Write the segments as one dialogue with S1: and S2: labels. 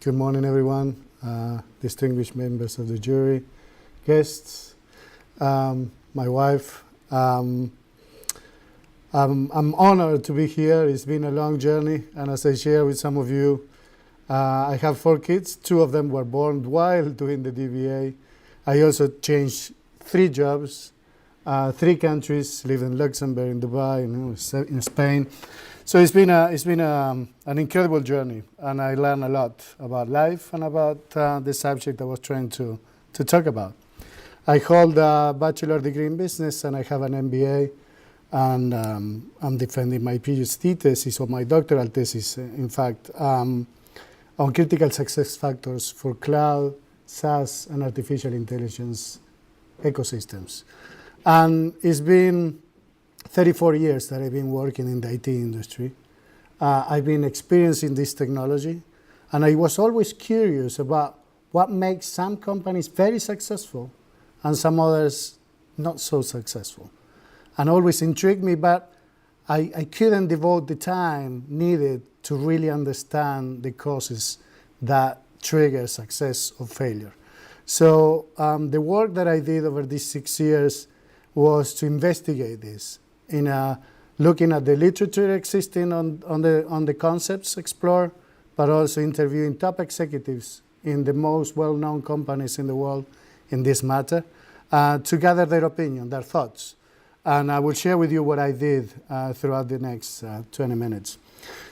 S1: Good morning, everyone, distinguished members of the jury, guests, my wife. I'm honored to be here. It's been a long journey, and as I share with some of you, I have 4 kids. 2 of them were born while doing the DBA. I also changed 3 jobs, 3 countries, lived in Luxembourg, in Dubai, in Spain. So it's been an incredible journey, and I learned a lot about life and about the subject I was trying to talk about. I hold a bachelor degree in business, and I have an MBA, and I'm defending my PhD thesis, or my doctoral thesis, in fact, on critical success factors for cloud, SaaS, and artificial intelligence ecosystems. And it's been 34 years that I've been working in the IT industry. I've been experiencing this technology, and I was always curious about what makes some companies very successful and some others not so successful. And always intrigued me, but I couldn't devote the time needed to really understand the causes that trigger success or failure. So the work that I did over these 6 years was to investigate this in looking at the literature existing on the concepts explored, but also interviewing top executives in the most well-known companies in the world in this matter to gather their opinion, their thoughts. And I will share with you what I did throughout the next 20 minutes.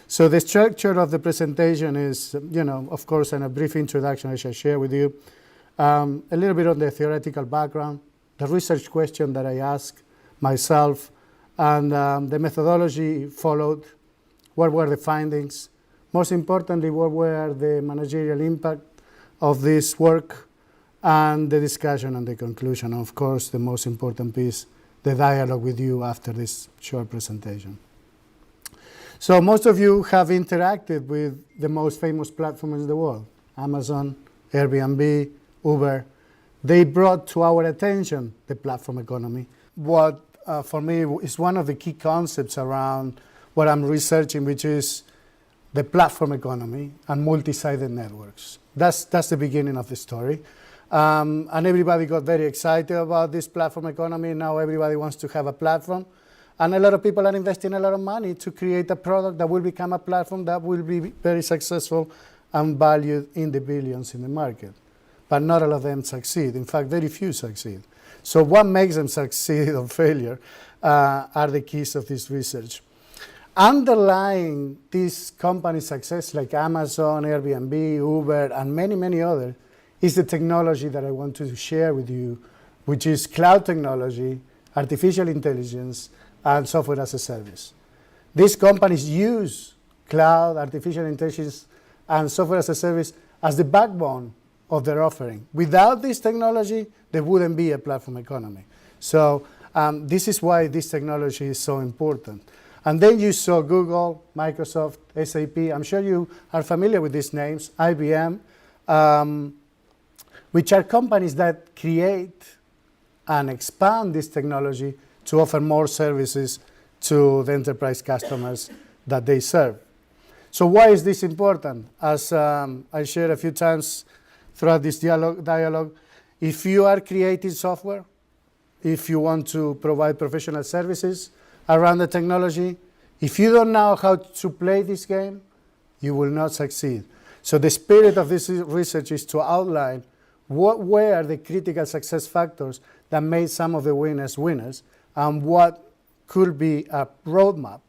S1: So the structure of the presentation is, of course, in a brief introduction I shall share with you, a little bit on the theoretical background, the research question that I asked myself, and the methodology followed, what were the findings, most importantly, what were the managerial impact of this work, and the discussion and the conclusion. Of course, the most important piece, the dialogue with you after this short presentation. So most of you have interacted with the most famous platforms in the world, Amazon, Airbnb, Uber. They brought to our attention the platform economy. What for me is one of the key concepts around what I'm researching, which is the platform economy and multi-sided networks. That's the beginning of the story. And everybody got very excited about this platform economy. Now everybody wants to have a platform. And a lot of people are investing a lot of money to create a product that will become a platform that will be very successful and valued in the billions in the market. But not all of them succeed. In fact, very few succeed. So what makes them succeed or failure are the keys of this research. Underlying this company's success, like Amazon, Airbnb, Uber, and many, many others, is the technology that I want to share with you, which is cloud technology, artificial intelligence, and software as a service. These companies use cloud, artificial intelligence, and software as a service as the backbone of their offering. Without this technology, there wouldn't be a platform economy. So this is why this technology is so important. And then you saw Google, Microsoft, SAP. I'm sure you are familiar with these names, IBM, which are companies that create and expand this technology to offer more services to the enterprise customers that they serve. So why is this important? As I shared a few times throughout this dialogue, if you are creating software, if you want to provide professional services around the technology, if you don't know how to play this game, you will not succeed. So the spirit of this research is to outline what were the critical success factors that made some of the winners winners, and what could be a roadmap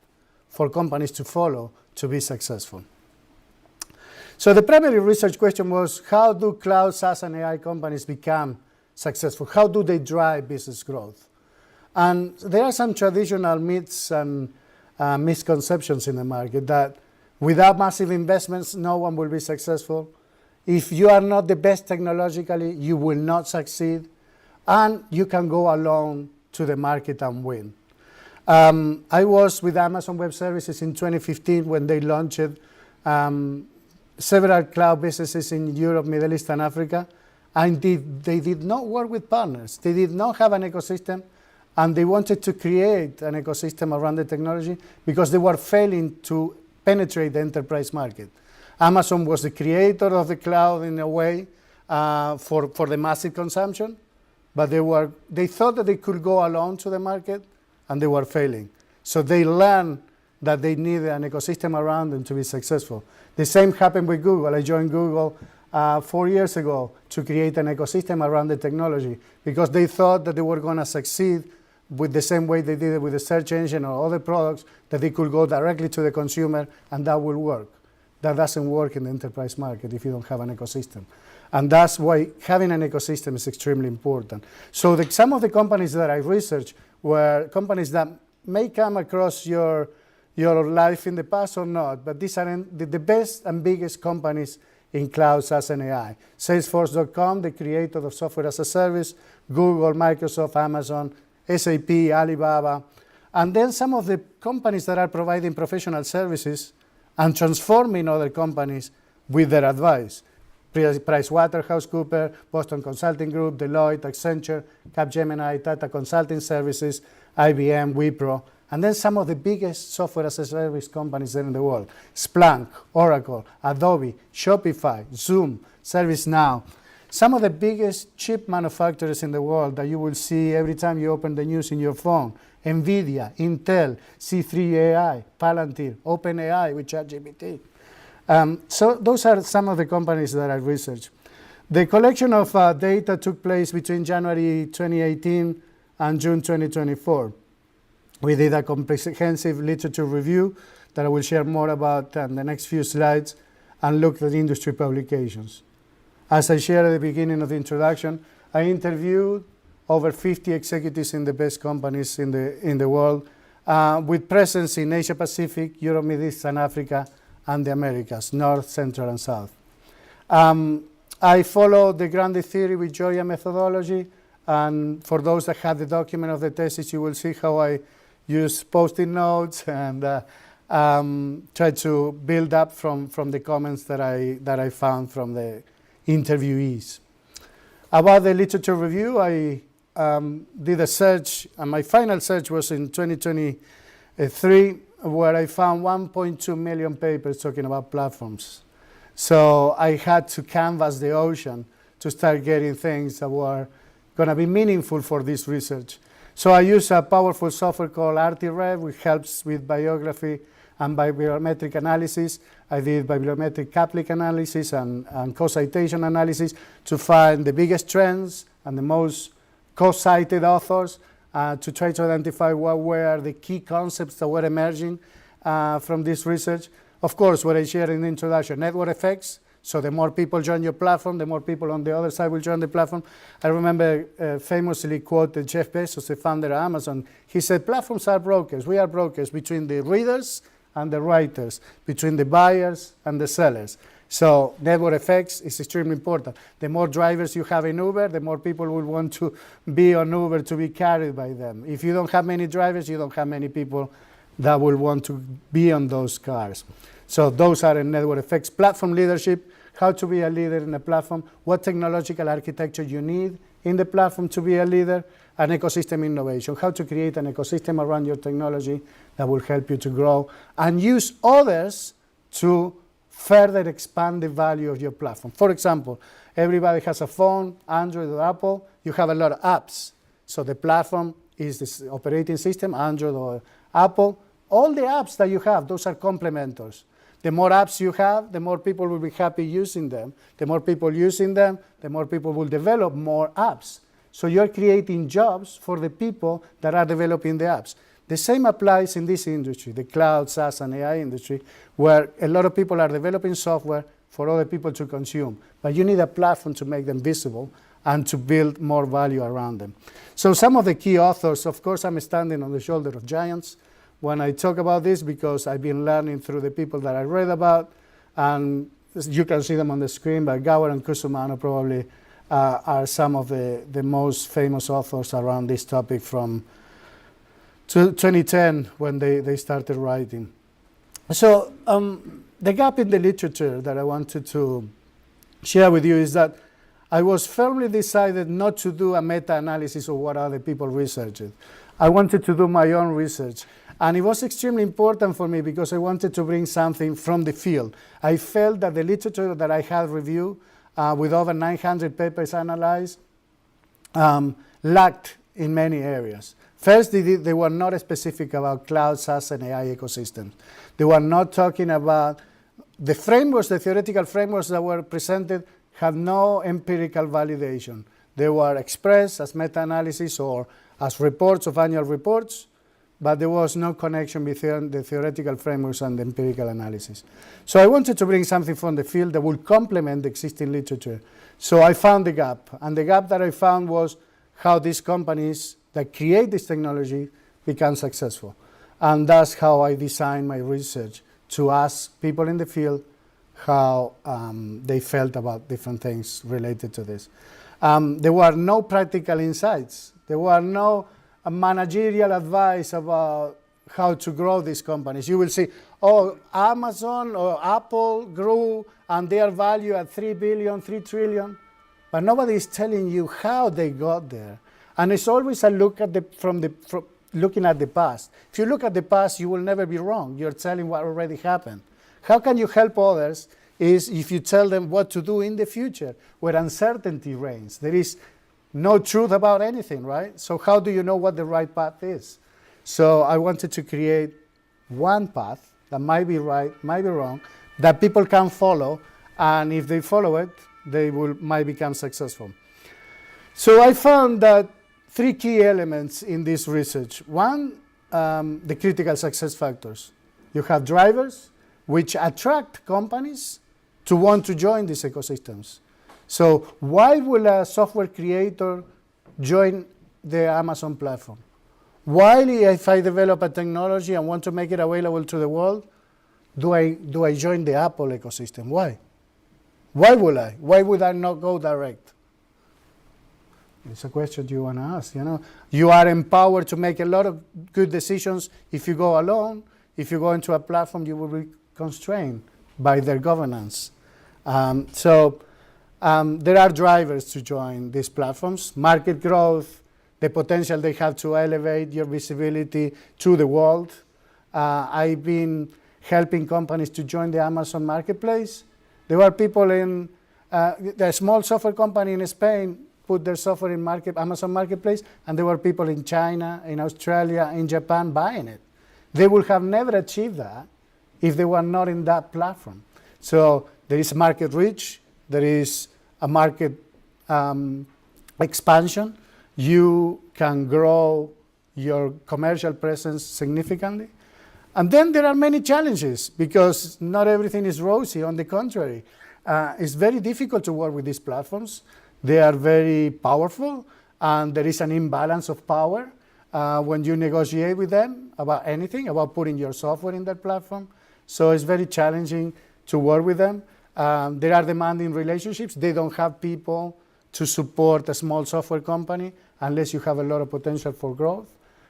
S1: for companies to follow to be successful. So the primary research question was, how do cloud, SaaS, and AI companies become successful? How do they drive business growth? And there are some traditional myths and misconceptions in the market that without massive investments, no one will be successful. If you are not the best technologically, you will not succeed. And you can go alone to the market and win. I was with Amazon Web Services in 2015 when they launched several cloud businesses in Europe, Middle East, and Africa. And they did not work with partners. They did not have an ecosystem. And they wanted to create an ecosystem around the technology because they were failing to penetrate the enterprise market. Amazon was the creator of the cloud in a way for the massive consumption, but they thought that they could go alone to the market, and they were failing. So they learned that they needed an ecosystem around them to be successful. The same happened with Google. I joined Google 4 years ago to create an ecosystem around the technology because they thought that they were going to succeed with the same way they did it with the search engine or other products, that they could go directly to the consumer and that will work. That doesn't work in the enterprise market if you don't have an ecosystem. And that's why having an ecosystem is extremely important. So some of the companies that I researched were companies that may come across your life in the past or not, but these are the best and biggest companies in cloud, SaaS, and AI. Salesforce.com, the creator of software as a service, Google, Microsoft, Amazon, SAP, Alibaba, and then some of the companies that are providing professional services and transforming other companies with their advice. PricewaterhouseCoopers, Boston Consulting Group, Deloitte, Accenture, Capgemini, Tata Consulting Services, IBM, Wipro, and then some of the biggest software as a service companies in the world. Splunk, Oracle, Adobe, Shopify, Zoom, ServiceNow. Some of the biggest chip manufacturers in the world that you will see every time you open the news in your phone. NVIDIA, Intel, C3 AI, Palantir, OpenAI with ChatGPT. So those are some of the companies that I researched. The collection of data took place between January 2018 and June 2024. We did a comprehensive literature review that I will share more about in the next few slides and looked at industry publications. As I shared at the beginning of the introduction, I interviewed over 50 executives in the best companies in the world with presence in Asia Pacific, Europe, Middle East, and Africa, and the Americas, North, Central, and South. I followed the grounded theory with Georgia methodology, and for those that have the document of the thesis, you will see how I use Post-it notes and try to build up from the comments that I found from the interviewees. About the literature review, I did a search, and my final search was in 2023, where I found 1.2 million papers talking about platforms. So I had to canvas the ocean to start getting things that were going to be meaningful for this research. So I use a powerful software called RTRev, which helps with biography and bibliometric analysis. I did bibliometric Kaplik analysis and co-citation analysis to find the biggest trends and the most co-cited authors to try to identify what were the key concepts that were emerging from this research. Of course, what I shared in the introduction, network effects. So the more people join your platform, the more people on the other side will join the platform. I remember famously quoted Jeff Bezos, the founder of Amazon. He said, platforms are brokers. We are brokers between the readers and the writers, between the buyers and the sellers. So network effects is extremely important. The more drivers you have in Uber, the more people will want to be on Uber to be carried by them. If you don't have many drivers, you don't have many people that will want to be on those cars. So those are the network effects. Platform leadership, how to be a leader in a platform, what technological architecture you need in the platform to be a leader, and ecosystem innovation, how to create an ecosystem around your technology that will help you to grow and use others to further expand the value of your platform. For example, everybody has a phone, Android or Apple. You have a lot of apps. So the platform is this operating system, Android or Apple. All the apps that you have, those are complementors. The more apps you have, the more people will be happy using them. The more people using them, the more people will develop more apps. So you're creating jobs for the people that are developing the apps. The same applies in this industry, the cloud, SaaS, and AI industry, where a lot of people are developing software for other people to consume. But you need a platform to make them visible and to build more value around them. So some of the key authors, of course, I'm standing on the shoulder of giants when I talk about this because I've been learning through the people that I read about. And you can see them on the screen, but Gower and Kusumano probably are some of the most famous authors around this topic from 2010 when they started writing. So the gap in the literature that I wanted to share with you is that I was firmly decided not to do a meta-analysis of what other people researched. I wanted to do my own research. And it was extremely important for me because I wanted to bring something from the field. I felt that the literature that I had reviewed with over 900 papers analyzed lacked in many areas. First, they were not specific about cloud, SaaS, and AI ecosystems. They were not talking about the frameworks, the theoretical frameworks that were presented had no empirical validation. They were expressed as meta-analysis or as reports of annual reports, but there was no connection between the theoretical frameworks and the empirical analysis. So I wanted to bring something from the field that would complement the existing literature. So I found the gap, and the gap that I found was how these companies that create this technology become successful. And that's how I designed my research, to ask people in the field how they felt about different things related to this. There were no practical insights. There were no managerial advice about how to grow these companies. You will see, oh, Amazon or Apple grew and they are valued at 3 billion, 3 trillion, but nobody is telling you how they got there. And it's always a look at looking at the past. If you look at the past, you will never be wrong. You're telling what already happened. How can you help others is if you tell them what to do in the future, where uncertainty reigns. There is no truth about anything, right? So how do you know what the right path is? So I wanted to create one path that might be right, might be wrong, that people can follow, and if they follow it, they might become successful. So I found that 3 key elements in this research. One, the critical success factors. You have drivers which attract companies to want to join these ecosystems. So why will a software creator join the Amazon platform? Why, if I develop a technology and want to make it available to the world, do I join the Apple ecosystem? Why? Why would I? Why would I not go direct? It's a question you want to ask. You are empowered to make a lot of good decisions if you go alone. If you go into a platform, you will be constrained by their governance. So there are drivers to join these platforms: market growth, the potential they have to elevate your visibility to the world. I've been helping companies to join the Amazon marketplace. There were people in a small software company in Spain put their software in Amazon Marketplace, and there were people in China, in Australia, in Japan buying it. They would have never achieved that if they were not in that platform. So there is market reach, there is a market expansion. You can grow your commercial presence significantly. And then there are many challenges because not everything is rosy. On the contrary, it's very difficult to work with these platforms. They are very powerful, and there is an imbalance of power when you negotiate with them about anything, about putting your software in that platform. So it's very challenging to work with them. There are demanding relationships. They don't have people to support a small software company unless you have a lot of potential for growth.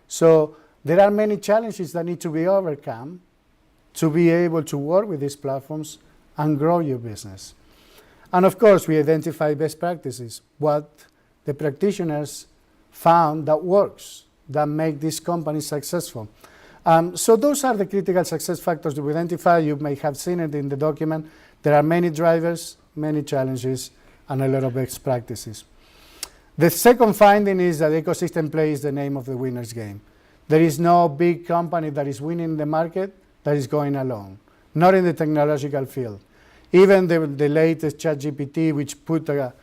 S1: So there are many challenges that need to be overcome to be able to work with these platforms and grow your business. And of course, we identify best practices, what the practitioners found that works, that make these companies successful. So those are the critical success factors that we identify. You may have seen it in the document. There are many drivers, many challenges, and a lot of best practices. The second finding is that ecosystem play is the name of the winner's game. There is no big company that is winning the market that is going alone, not in the technological field. Even the latest ChatGPT, which put a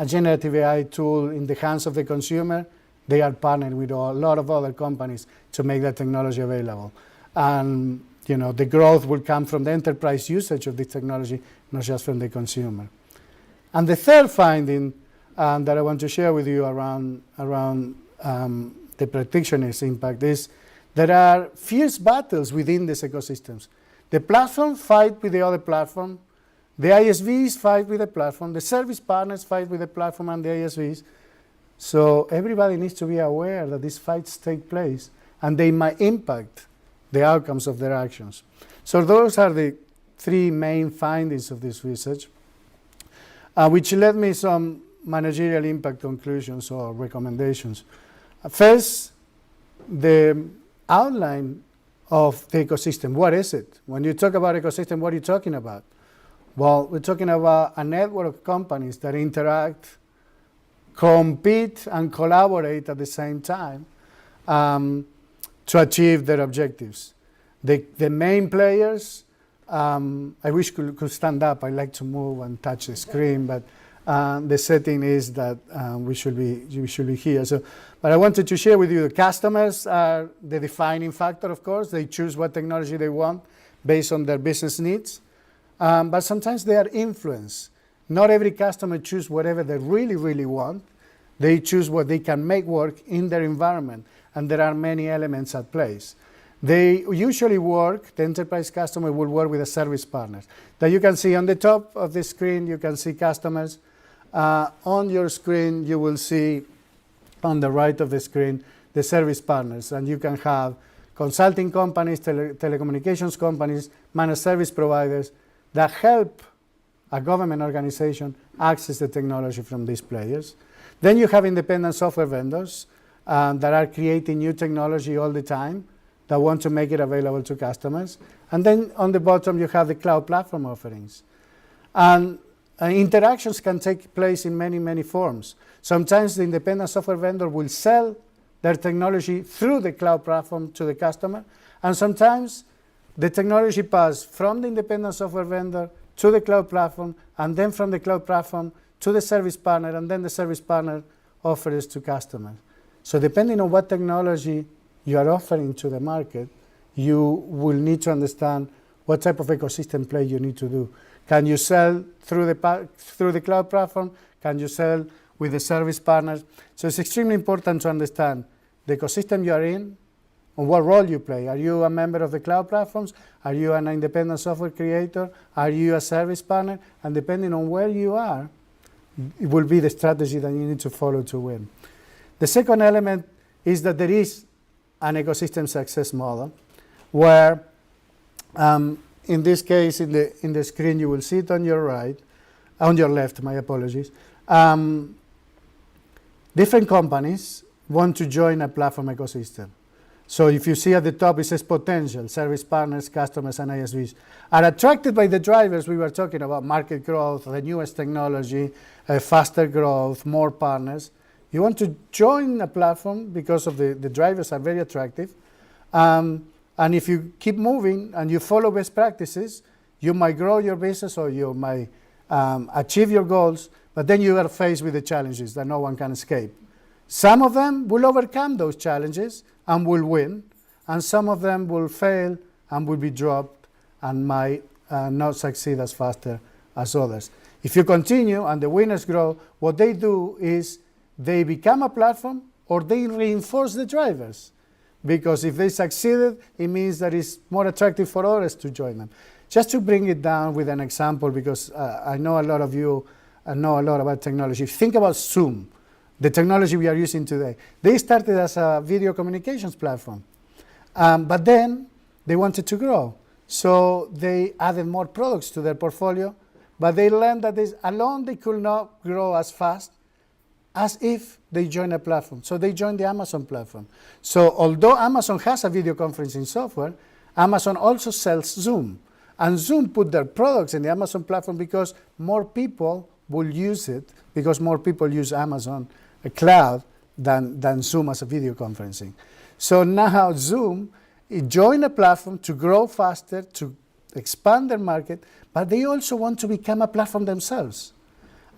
S1: generative AI tool in the hands of the consumer, they are partnered with a lot of other companies to make that technology available. And the growth will come from the enterprise usage of this technology, not just from the consumer. And the third finding that I want to share with you around the practitioner's impact is there are fierce battles within these ecosystems. The platform fight with the other platform. The ISVs fight with the platform. The service partners fight with the platform and the ISVs. So everybody needs to be aware that these fights take place and they might impact the outcomes of their actions. So those are the 3 main findings of this research, which led me some managerial impact conclusions or recommendations. First, the outline of the ecosystem. What is it? When you talk about ecosystem, what are you talking about? Well, we're talking about a network of companies that interact, compete, and collaborate at the same time to achieve their objectives. The main players, I wish could stand up. I like to move and touch the screen, but the setting is that we should be here. So, but I wanted to share with you the customers are the defining factor, of course. They choose what technology they want based on their business needs. But sometimes they are influenced. Not every customer chooses whatever they really, really want. They choose what they can make work in their environment, and there are many elements at play. They usually work, the enterprise customer will work with a service partner. That you can see on the top of the screen, you can see customers. On your screen, you will see on the right of the screen, the service partners, and you can have consulting companies, telecommunications companies, managed service providers, that help a government organization access the technology from these players. Then you have independent software vendors that are creating new technology all the time that want to make it available to customers. And then on the bottom, you have the cloud platform offerings. And interactions can take place in many, many forms. Sometimes the independent software vendor will sell their technology through the cloud platform to the customer. And sometimes the technology passes from the independent software vendor to the cloud platform, and then from the cloud platform to the service partner, and then the service partner offers to customers. So depending on what technology you are offering to the market, you will need to understand what type of ecosystem play you need to do. Can you sell through the cloud platform? Can you sell with the service partners? So it's extremely important to understand the ecosystem you are in, and what role you play. Are you a member of the cloud platforms? Are you an independent software creator? Are you a service partner? And depending on where you are, it will be the strategy that you need to follow to win. The second element is that there is an ecosystem success model where, in this case, in the screen, you will see it on your right, on your left, my apologies. Different companies want to join a platform ecosystem. So if you see at the top, it says potential, service partners, customers, and ISVs are attracted by the drivers we were talking about, market growth, the newest technology, faster growth, more partners. You want to join a platform because of the drivers are very attractive. And if you keep moving and you follow best practices, you might grow your business or you might achieve your goals, but then you are faced with the challenges that no one can escape. Some of them will overcome those challenges and will win, and some of them will fail and will be dropped and might not succeed as faster as others. If you continue and the winners grow, what they do is they become a platform or they reinforce the drivers. Because if they succeeded, it means that it's more attractive for others to join them. Just to bring it down with an example, because I know a lot of you know a lot about technology. Think about Zoom, the technology we are using today. They started as a video communications platform, but then they wanted to grow. So they added more products to their portfolio, but they learned that alone they could not grow as fast as if they joined a platform. So they joined the Amazon platform. So although Amazon has a video conferencing software, Amazon also sells Zoom. And Zoom put their products in the Amazon platform because more people will use it, because more people use Amazon Cloud than Zoom as a video conferencing. So now Zoom joined a platform to grow faster, to expand their market, but they also want to become a platform themselves.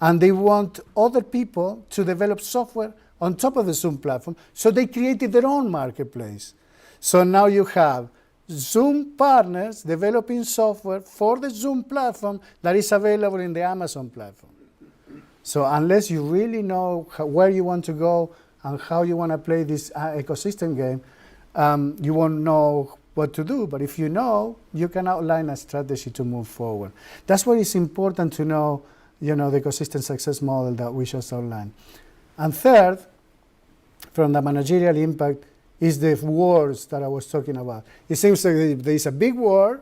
S1: And they want other people to develop software on top of the Zoom platform, so they created their own marketplace. So now you have Zoom partners developing software for the Zoom platform that is available in the Amazon platform. So unless you really know where you want to go and how you want to play this ecosystem game, you won't know what to do. But if you know, you can outline a strategy to move forward. That's why it's important to know, the ecosystem success model that we just outlined. And third, from the managerial impact, is the wars that I was talking about. It seems like there is a big war,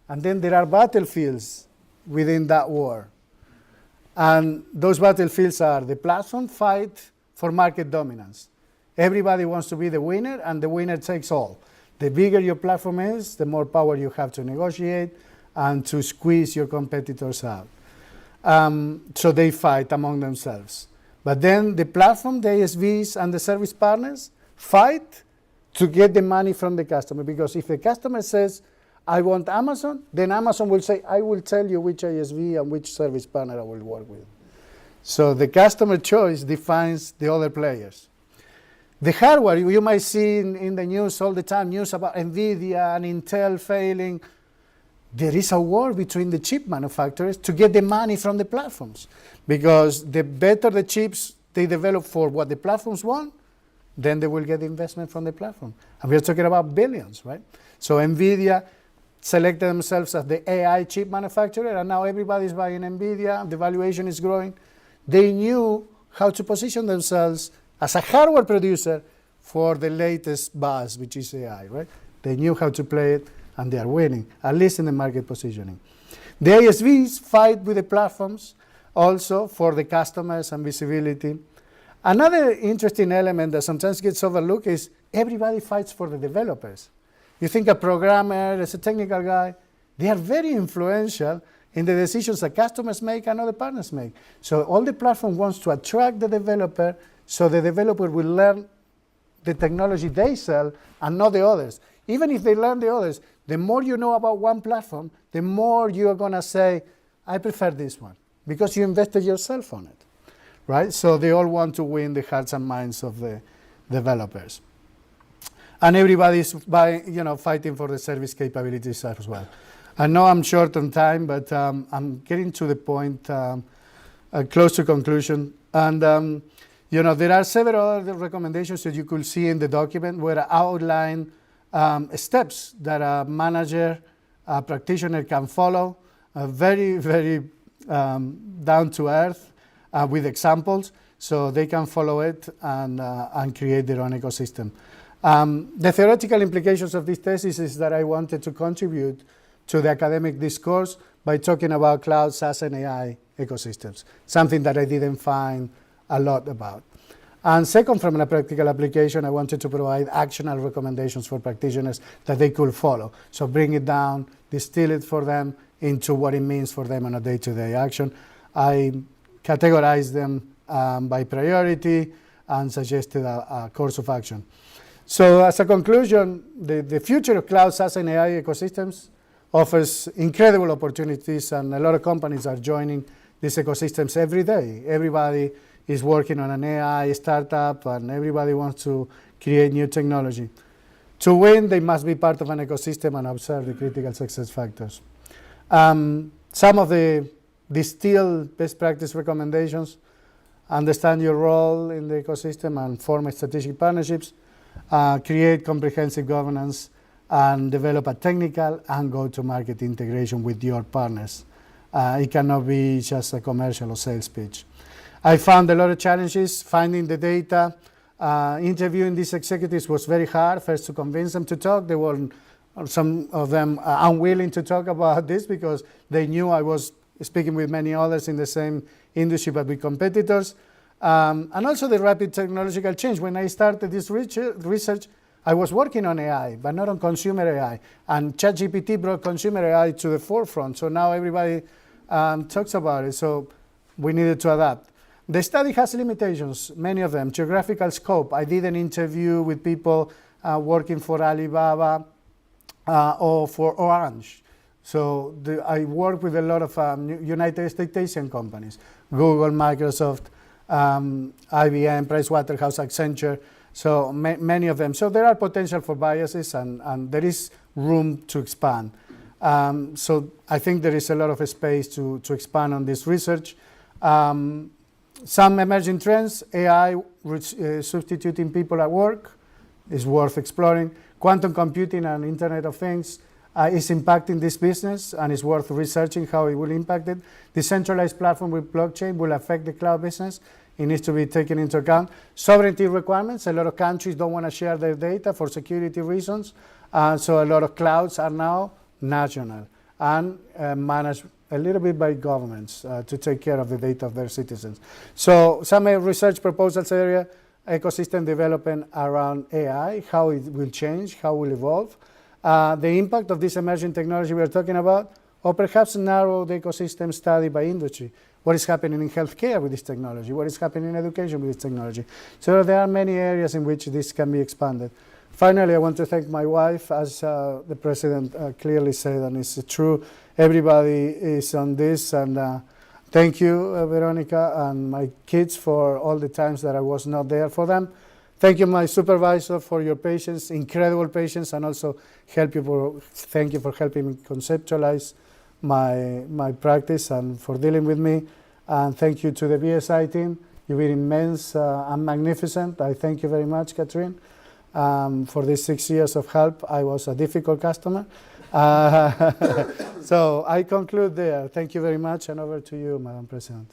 S1: and then there are battlefields within that war. And those battlefields are the platform fight for market dominance. Everybody wants to be the winner, and the winner takes all. The bigger your platform is, the more power you have to negotiate and to squeeze your competitors out. So they fight among themselves. But then the platform, the ASVs, and the service partners fight to get the money from the customer. Because if the customer says, I want Amazon, then Amazon will say, I will tell you which ASV and which service partner I will work with. So the customer choice defines the other players. The hardware, you might see in the news all the time, news about NVIDIA and Intel failing. There is a war between the chip manufacturers to get the money from the platforms. Because the better the chips they develop for what the platforms want, then they will get investment from the platform. And we're talking about billions, right? So NVIDIA selected themselves as the AI chip manufacturer, and now everybody's buying NVIDIA, the valuation is growing. They knew how to position themselves as a hardware producer for the latest buzz, which is AI, right? They knew how to play it, and they are winning, at least in the market positioning. The ASVs fight with the platforms also for the customers and visibility. Another interesting element that sometimes gets overlooked is everybody fights for the developers. You think a programmer, as a technical guy, they are very influential in the decisions that customers make and other partners make. So all the platform wants to attract the developer, so the developer will learn the technology they sell and not the others. Even if they learn the others, the more you know about one platform, the more you're going to say, I prefer this one, because you invested yourself on it, right? So they all want to win the hearts and minds of the developers. And everybody's fighting for the service capabilities as well. I know I'm short on time, but I'm getting to the point, close to conclusion. And there are several other recommendations that you could see in the document where I outline steps that a manager, a practitioner can follow, very, very down to earth with examples, so they can follow it and create their own ecosystem. The theoretical implications of this thesis is that I wanted to contribute to the academic discourse by talking about cloud, SaaS, and AI ecosystems, something that I didn't find a lot about. And second, from a practical application, I wanted to provide actionable recommendations for practitioners that they could follow. So bring it down, distill it for them into what it means for them on a day-to-day action. I categorized them by priority and suggested a course of action. So as a conclusion, the future of cloud, SaaS, and AI ecosystems offers incredible opportunities, and a lot of companies are joining these ecosystems every day. Everybody is working on an AI startup, and everybody wants to create new technology. To win, they must be part of an ecosystem and observe the critical success factors. Some of the distilled best practice recommendations: understand your role in the ecosystem and form strategic partnerships, create comprehensive governance, and develop a technical and go-to-market integration with your partners. It cannot be just a commercial or sales pitch. I found a lot of challenges finding the data. Interviewing these executives was very hard, first to convince them to talk. They were, some of them, unwilling to talk about this because they knew I was speaking with many others in the same industry but with competitors. And also the rapid technological change. When I started this research, I was working on AI, but not on consumer AI. And ChatGPT brought consumer AI to the forefront. So now everybody talks about it. So we needed to adapt. The study has limitations, many of them. Geographical scope. I did an interview with people working for Alibaba or for Orange. So I work with a lot of United States Asian companies, Google, Microsoft, IBM, Pricewaterhouse, Accenture, so many of them. So there are potential for biases, and there is room to expand. So I think there is a lot of space to expand on this research. Some emerging trends: AI substituting people at work is worth exploring. Quantum computing and Internet of Things is impacting this business, and it's worth researching how it will impact it. Decentralized platform with blockchain will affect the cloud business. It needs to be taken into account. Sovereignty requirements. A lot of countries don't want to share their data for security reasons. So a lot of clouds are now national and managed a little bit by governments to take care of the data of their citizens. So some research proposals area: ecosystem development around AI, how it will change, how it will evolve, the impact of this emerging technology we are talking about, or perhaps narrow the ecosystem study by industry. What is happening in healthcare with this technology? What is happening in education with this technology? So there are many areas in which this can be expanded. Finally, I want to thank my wife, as the president clearly said, and it's true. Everybody is on this, and thank you, Veronica, and my kids for all the times that I was not there for them. Thank you, my supervisor, for your patience, incredible patience, and also thank you for helping me conceptualize my practice and for dealing with me. And thank you to the BSI team. You've been immense and magnificent. I thank you very much, Catherine, for these 6 years of help. I was a difficult customer. So I conclude there. Thank you very much, and over to you, Madam President.